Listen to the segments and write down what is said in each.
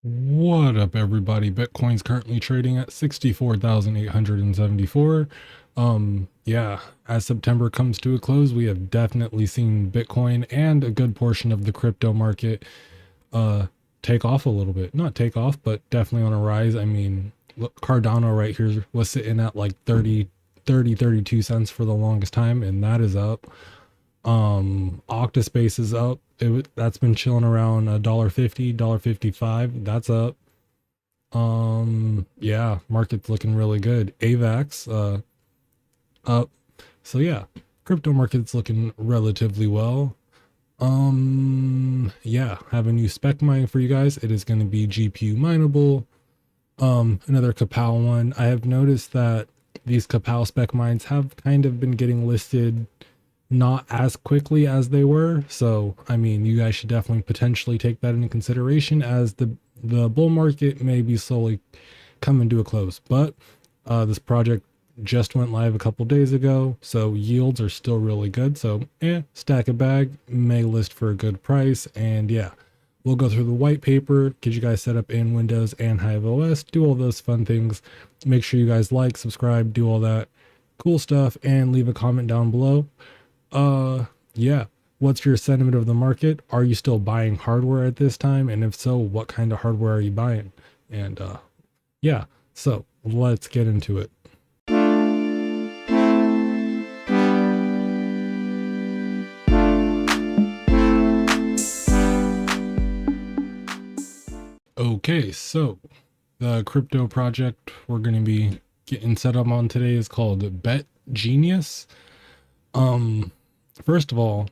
What up, everybody? Bitcoin's currently trading at 64,874. Yeah, as September comes to a close, we have definitely seen Bitcoin and a good portion of the crypto market uh take off a little bit. Not take off, but definitely on a rise. I mean, look, Cardano right here was sitting at like 32 cents for the longest time, and that is up. Octaspace is up. That's been chilling around $1.50, $1.55. That's up. Yeah, market's looking really good. AVAX up. So yeah, crypto market's looking relatively well. Yeah, have a new spec mine for you guys. It is going to be GPU mineable. Another kawpow one. I have noticed that these kawpow spec mines have kind of been getting listed not as quickly as they were. So, I mean, you guys should definitely potentially take that into consideration as the bull market may be slowly coming to a close. But this project just went live a couple days ago, so yields are still really good. So, stack a bag, may list for a good price, and yeah. We'll go through the white paper, get you guys set up in Windows and Hive OS, do all those fun things. Make sure you guys like, subscribe, do all that cool stuff, and leave a comment down below. Yeah. What's your sentiment of the market? Are you still buying hardware at this time? And if so, what kind of hardware are you buying? And yeah. So let's get into it. Okay, so the crypto project we're going to be getting set up on today is called BetGenius. First of all,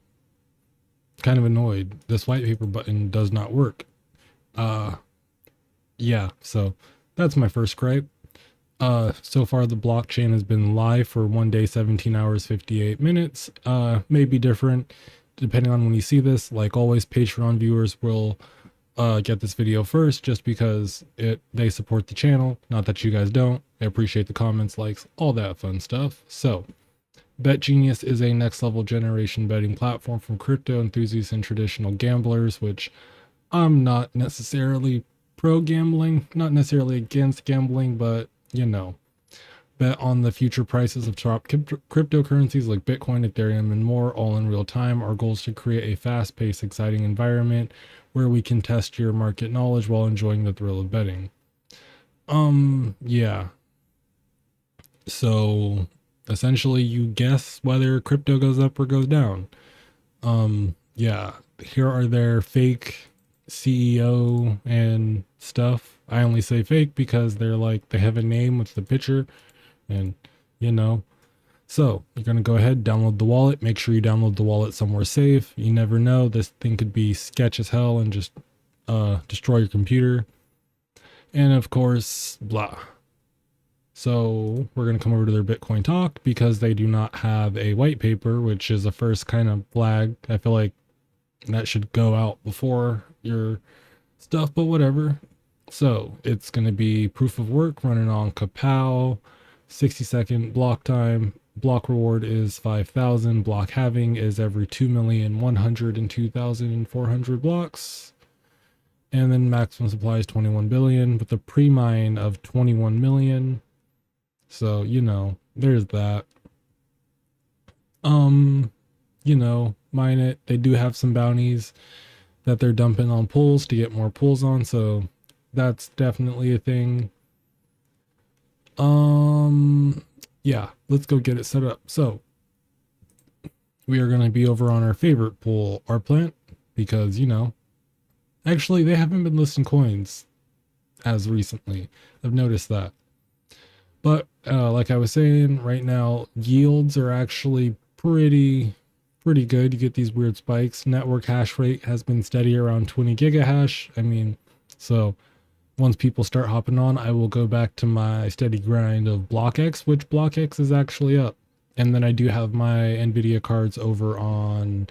kind of annoyed. This white paper button does not work. Uh, yeah, so that's my first gripe. So far the blockchain has been live for 1 day, 17 hours, 58 minutes. May be different depending on when you see this. Like always, Patreon viewers will get this video first just because they support the channel. Not that you guys don't. I appreciate the comments, likes, all that fun stuff. So BetGenius is a next level generation betting platform from crypto enthusiasts and traditional gamblers, which I'm not necessarily pro gambling, not necessarily against gambling, but you know, bet on the future prices of top cryptocurrencies like Bitcoin, Ethereum, and more, all in real time. Our goal is to create a fast paced, exciting environment where we can test your market knowledge while enjoying the thrill of betting. Yeah. So essentially you guess whether crypto goes up or goes down. Yeah, here are their fake CEO and stuff. I only say fake because they're like they have a name with the picture and you know. So you're gonna go ahead, download the wallet. Make sure you download the wallet somewhere safe. You never know, this thing could be sketch as hell and just destroy your computer. And of course, blah. So we're going to come over to their Bitcoin talk because they do not have a white paper, which is a first kind of flag. I feel like that should go out before your stuff, but whatever. So it's going to be proof of work running on kawpow, 60-second block time. Block reward is 5,000. Block halving is every 2,102,400 blocks. And then maximum supply is 21 billion with a pre-mine of 21 million. So, you know, there's that. You know, mine it. They do have some bounties that they're dumping on pools to get more pools on, so that's definitely a thing. Yeah, let's go get it set up. So we are going to be over on our favorite pool, our plant, because, you know, actually they haven't been listing coins as recently. I've noticed that. But like I was saying, right now yields are actually pretty good. You get these weird spikes. Network hash rate has been steady around 20 gigahash. I mean, so once people start hopping on, I will go back to my steady grind of BlockX, which BlockX is actually up. And then I do have my Nvidia cards over on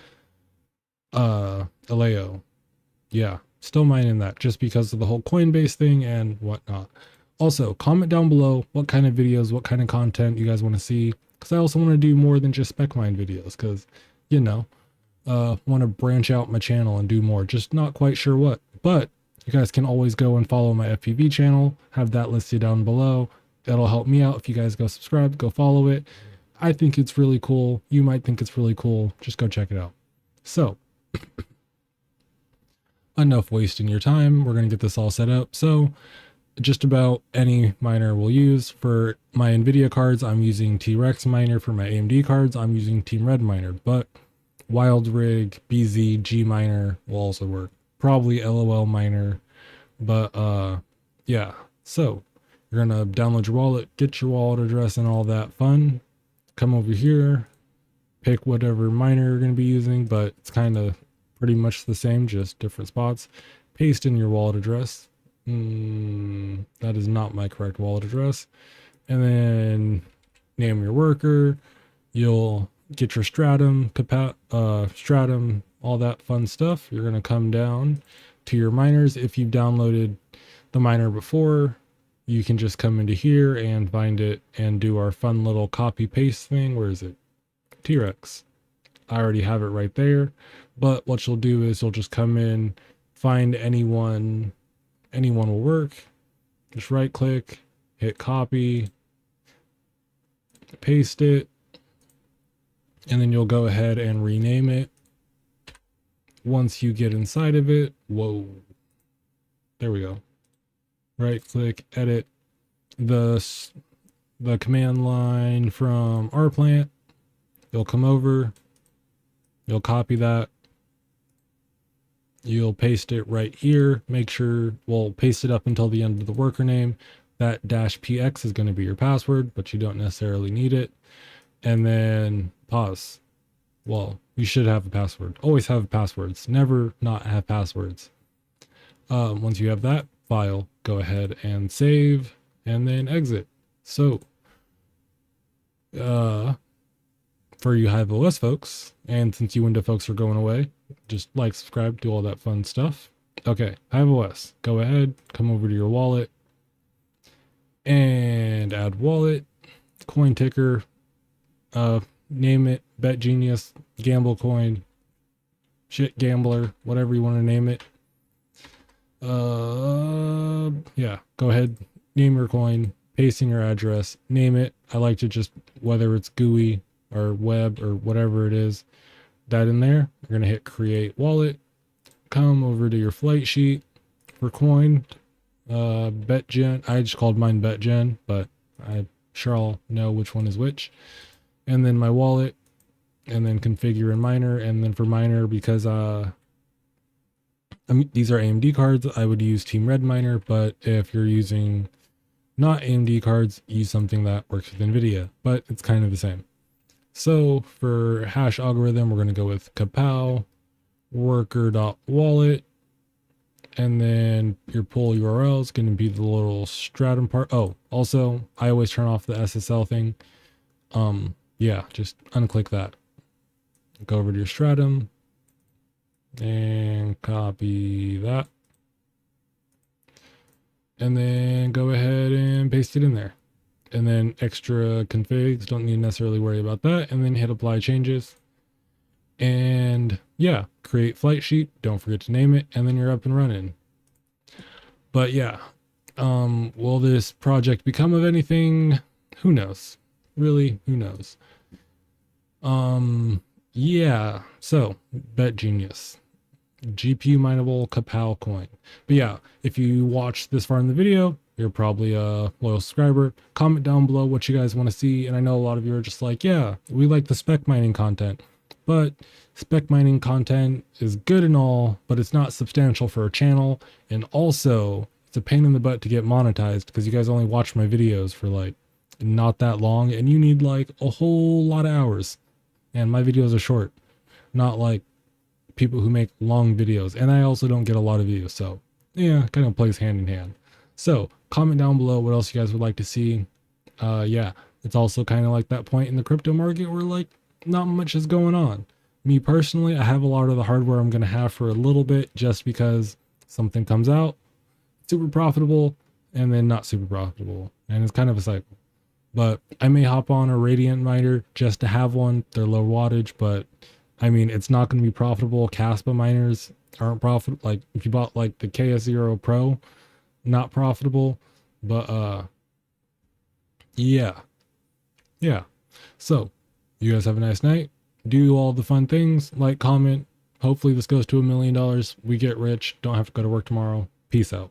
Aleo. Yeah, still mining that just because of the whole Coinbase thing and whatnot. Also, comment down below what kind of videos, what kind of content you guys want to see. Because I also want to do more than just spec mine videos. Because, you know, want to branch out my channel and do more. Just not quite sure what. But You guys can always go and follow my FPV channel, have that listed down below. That'll help me out. If you guys go subscribe, go follow it. I think it's really cool. You might think it's really cool. Just go check it out. So enough wasting your time. We're going to get this all set up. So just about any miner we'll use. For my NVIDIA cards, I'm using T-Rex miner. For my AMD cards, I'm using Team Red miner, but Wild Rig, BZ, G miner will also work. Probably LOL miner, but yeah. So you're gonna download your wallet, get your wallet address and all that fun. Come over here, pick whatever miner you're gonna be using, but it's kind of pretty much the same, just different spots. Paste in your wallet address. That is not my correct wallet address. And then name your worker. You'll get your stratum, stratum, all that fun stuff. You're going to come down to your miners. If you've downloaded the miner before, you can just come into here and find it and do our fun little copy paste thing. Where is it? T-Rex. I already have it right there. But what you'll do is you'll just come in, find anyone will work. Just right click, hit copy, paste it, and then you'll go ahead and rename it. Once you get inside of it, whoa, there we go. Right click, edit the command line from our plant. You'll come over, you'll copy that. You'll paste it right here. Make sure, we'll paste it up until the end of the worker name. That -px is going to be your password, but you don't necessarily need it. And then pause. Well, you should have a password. Always have passwords. Never not have passwords. Once you have that file, go ahead and save and then exit. So, for you Hive OS folks, and since you Windows folks are going away, just like, subscribe, do all that fun stuff. Okay, Hive OS, go ahead, come over to your wallet and add wallet, coin ticker, name it BetGenius, gamble coin, shit gambler, whatever you want to name it. Yeah, go ahead, name your coin, paste in your address, name it. I like to just, whether it's GUI or web or whatever it is, that in there. You're going to hit create wallet, come over to your flight sheet for coin, BetGen. I just called mine BetGen, but I'm sure I'll know which one is which. And then my wallet, and then configure in miner. And then for miner, because these are AMD cards, I would use Team Red miner, but if you're using not AMD cards, use something that works with NVIDIA, but it's kind of the same. So for hash algorithm, we're going to go with kawpow worker.wallet, and then your pool URL is going to be the little stratum part. Oh, also, I always turn off the SSL thing. Yeah, just unclick that. Go over to your stratum and copy that. And then go ahead and paste it in there. And then extra configs, don't need to necessarily worry about that. And then hit apply changes. And yeah, create flight sheet. Don't forget to name it. And then you're up and running. But yeah, will this project become of anything? Who knows? Really, who knows? Yeah, so BetGenius. GPU mineable kawpow coin. But yeah, if you watch this far in the video, you're probably a loyal subscriber. Comment down below what you guys want to see. And I know a lot of you are just like, yeah, we like the spec mining content, but spec mining content is good and all, but it's not substantial for a channel. And also it's a pain in the butt to get monetized because you guys only watch my videos for like not that long, and you need like a whole lot of hours. And my videos are short, not like people who make long videos. And I also don't get a lot of views. So yeah, kind of plays hand in hand. So comment down below what else you guys would like to see. Yeah, it's also kind of like that point in the crypto market where like not much is going on. Me personally, I have a lot of the hardware I'm going to have for a little bit, just because something comes out super profitable and then not super profitable. And it's kind of a cycle. But I may hop on a Radiant miner just to have one. They're low wattage, but I mean, it's not going to be profitable. Caspa miners, aren't profitable. Like if you bought like the KS0 Pro, not profitable. But yeah. Yeah. So you guys have a nice night. Do all the fun things, like, comment. Hopefully this goes to $1 million. We get rich. Don't have to go to work tomorrow. Peace out.